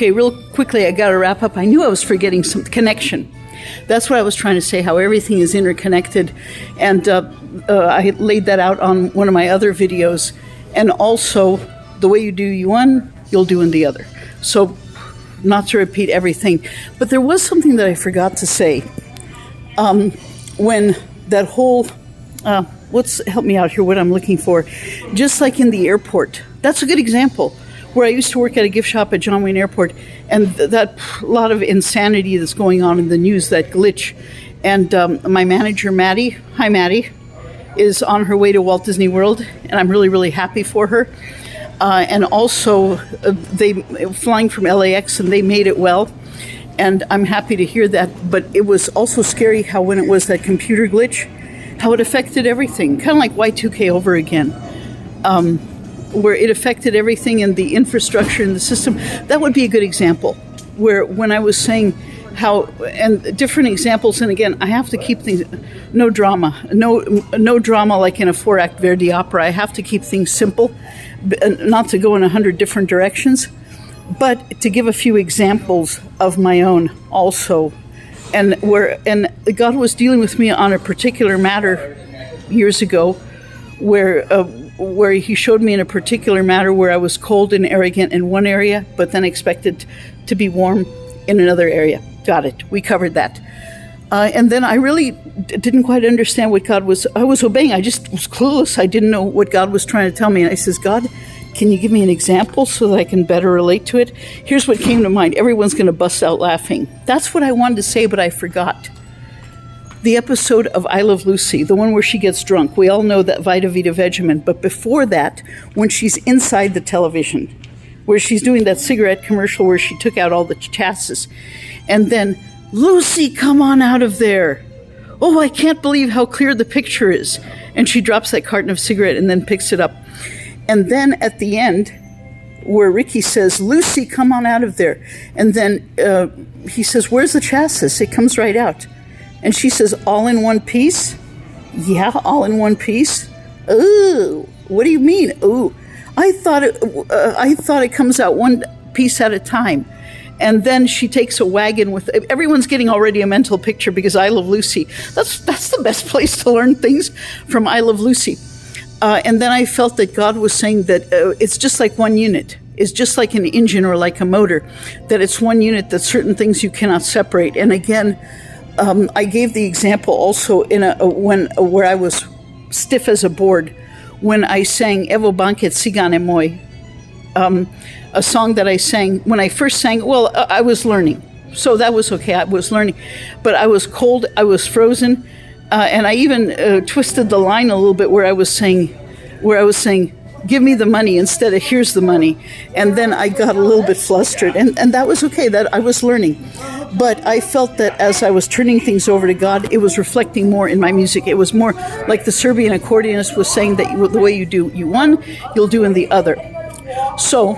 Okay, real quickly, I got to wrap up. I knew I was forgetting some connection. That's what I was trying to say, how everything is interconnected. And I laid that out on one of my other videos. And also, the way you do one, you'll do in the other. So, not to repeat everything. But there was something that I forgot to say. When that whole, help me out here, what I'm looking for. Just like in the airport. That's a good example. Where I used to work at a gift shop at John Wayne Airport, and that lot of insanity that's going on in the news, that glitch. And my manager, Maddie, hi Maddie, is on her way to Walt Disney World, and I'm really, really happy for her. And also, they flying from LAX, and they made it well. And I'm happy to hear that. But it was also scary how when it was that computer glitch, how it affected everything, kind of like Y2K over again. Where it affected everything in the infrastructure and the system. That would be a good example. Where when I was saying how, and different examples, and again, I have to keep things, no drama like in a 4-act Verdi opera. I have to keep things simple, not to go in 100 different directions, but to give a few examples of my own also. And God was dealing with me on a particular matter years ago, where he showed me in a particular matter where I was cold and arrogant in one area, but then expected to be warm in another area. Got it. We covered that. And then I really didn't quite understand what I was obeying. I just was clueless. I didn't know what God was trying to tell me. And I says, God, can you give me an example so that I can better relate to it? Here's what came to mind. Everyone's going to bust out laughing. That's what I wanted to say, but I forgot. The episode of I Love Lucy, the one where she gets drunk. We all know that Vita Vita Vegemin. But before that, when she's inside the television, where she's doing that cigarette commercial where she took out all the chassis. And then, Lucy, come on out of there. Oh, I can't believe how clear the picture is. And she drops that carton of cigarette and then picks it up. And then at the end, where Ricky says, Lucy, come on out of there. And then he says, where's the chassis? It comes right out. And she says, all in one piece? Yeah, all in one piece. Ooh, what do you mean? Ooh, I thought it comes out one piece at a time. And then she takes a wagon with, everyone's getting already a mental picture because I Love Lucy. That's the best place to learn things from I Love Lucy. And then I felt that God was saying that it's just like one unit. It's just like an engine or like a motor, that it's one unit, that certain things you cannot separate. And again, I gave the example also in where I was stiff as a board when I sang Evo Banket Sigane Moi, a song that I sang when I first sang. Well, I was learning, so that was okay. I was learning, but I was cold, I was frozen, and I even twisted the line a little bit where I was saying, give me the money instead of here's the money. And then I got a little bit flustered, and that was okay, that I was learning. But I felt that as I was turning things over to God, it was reflecting more in my music. It was more like the Serbian accordionist was saying that the way you do one, you'll do in the other. So,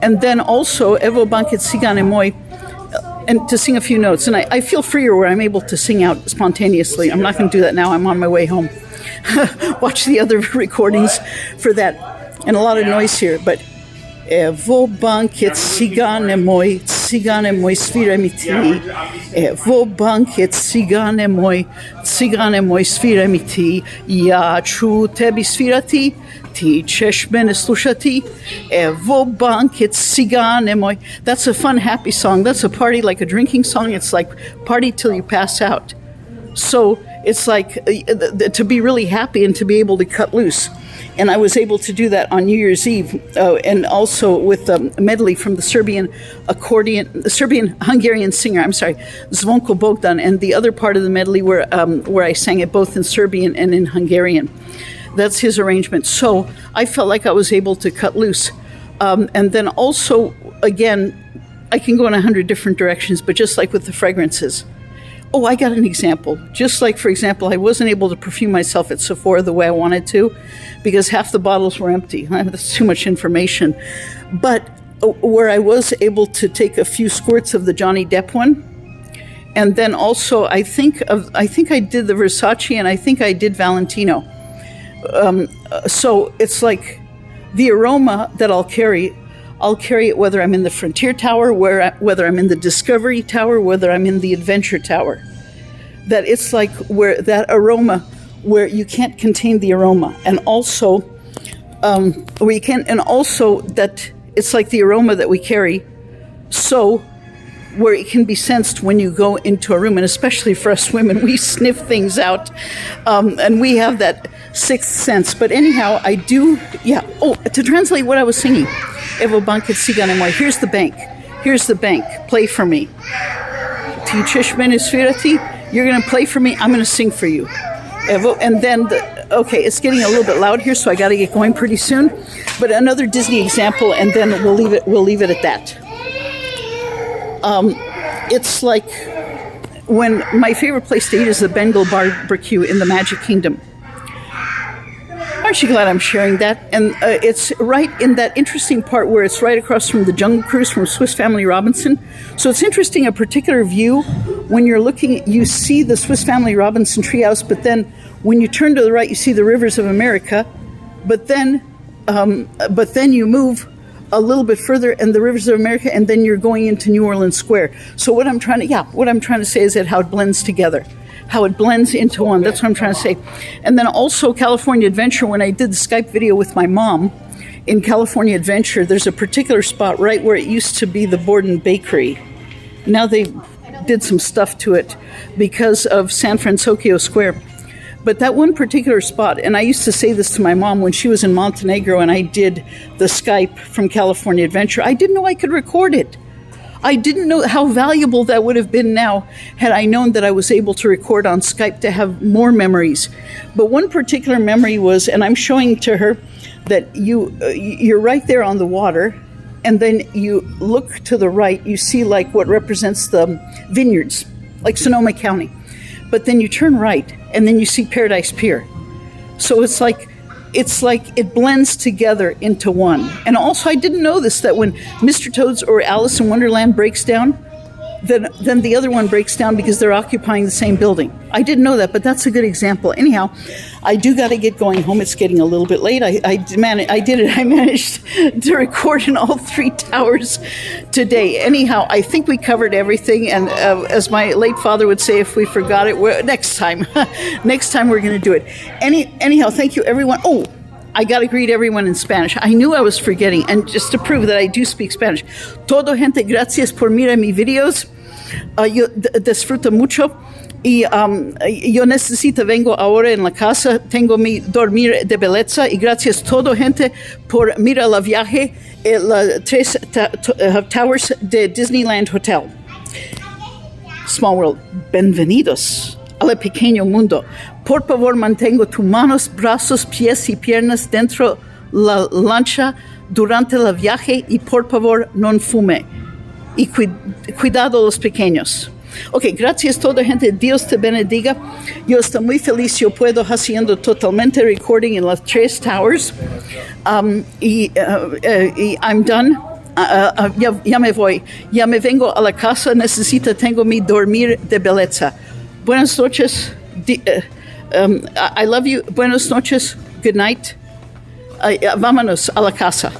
and then also, Evo Banket Sigane Moi, and to sing a few notes. And I feel freer where I'm able to sing out spontaneously. I'm not going to do that now. I'm on my way home. Watch the other recordings for that. And a lot of noise here, but Evo banket sigane moi svira mi ti. Evo banket sigane moi svira mi ti. Ja ću tebi svirati, ti ćeš mene slušati. Evo banket sigane moi. That's a fun, happy song. That's a party, like a drinking song. It's like party till you pass out. So it's like to be really happy and to be able to cut loose. And I was able to do that on New Year's Eve, and also with a medley from the Serbian Hungarian singer, Zvonko Bogdan, and the other part of the medley where I sang it both in Serbian and in Hungarian. That's his arrangement. So I felt like I was able to cut loose. And then also, again, I can go in 100 different directions, but just like with the fragrances. Oh, I got an example. Just like, for example, I wasn't able to perfume myself at Sephora the way I wanted to because half the bottles were empty. That's too much information. But where I was able to take a few squirts of the Johnny Depp one, and then also I think I did the Versace, and I think I did Valentino. So it's like the aroma that I'll carry, I'll carry it whether I'm in the Frontier Tower, whether I'm in the Discovery Tower, whether I'm in the Adventure Tower. That it's like where that aroma, where you can't contain the aroma, and also where you can, and also that it's like the aroma that we carry. So where it can be sensed when you go into a room, and especially for us women, we sniff things out, and we have that sixth sense. But anyhow, I do, yeah. Oh, to translate what I was singing, Evo banket sigane moi. Here's the bank. Here's the bank. Play for me. Ti chishmen isfirati. You're going to play for me. I'm going to sing for you. Evo, and then, okay, it's getting a little bit loud here, so I got to get going pretty soon. But another Disney example, and then we'll leave it at that. It's like when my favorite place to eat is the Bengal barbecue in the Magic Kingdom. Aren't you glad I'm sharing that? And it's right in that interesting part where it's right across from the Jungle Cruise from Swiss Family Robinson. So it's interesting, a particular view. When you're looking, you see the Swiss Family Robinson treehouse, but then when you turn to the right, you see the Rivers of America. But then you move a little bit further and the Rivers of America, and then you're going into New Orleans Square. So what I'm trying to say is that how it blends together, how it blends into one. That's what I'm trying to say. And then also California Adventure, when I did the Skype video with my mom in California Adventure, there's a particular spot right where it used to be the Borden Bakery. Now they did some stuff to it because of San Francisco Square. But that one particular spot, and I used to say this to my mom when she was in Montenegro and I did the Skype from California Adventure, I didn't know I could record it. I didn't know how valuable that would have been now had I known that I was able to record on Skype to have more memories. But one particular memory was, and I'm showing to her, that you're right there on the water, and then you look to the right, you see like what represents the vineyards, like Sonoma County. But then you turn right, and then you see Paradise Pier. So it's like it blends together into one. And also, I didn't know this, that when Mr. Toad's or Alice in Wonderland breaks down, then the other one breaks down because they're occupying the same building. I didn't know that, but that's a good example. Anyhow, I do got to get going home. It's getting a little bit late. I did it. I managed to record in all three towers today. Anyhow, I think we covered everything. And as my late father would say, if we forgot it, next time. Next time we're going to do it. Anyhow, thank you, everyone. Oh, I got to greet everyone in Spanish. I knew I was forgetting, and just to prove that I do speak Spanish. Todo gente, gracias por mirar mis videos. Yo disfruto mucho. Y yo vengo ahora en la casa, tengo mi dormir de belleza. Y gracias todo gente por mirar la viaje, las tres towers de Disneyland Hotel. Small World, bienvenidos al pequeño mundo. Por favor, mantengo tus manos, brazos, pies y piernas dentro la lancha durante el viaje y por favor, no fume. Y cuidado los pequeños. Ok, gracias toda gente. Dios te bendiga. Yo estoy muy feliz. Yo puedo haciendo totalmente recording en las tres towers. Y I'm done. Ya me voy. Ya me vengo a la casa. Tengo mi dormir de belleza. Buenas noches. I love you. Buenas noches. Good night. Vámonos a la casa.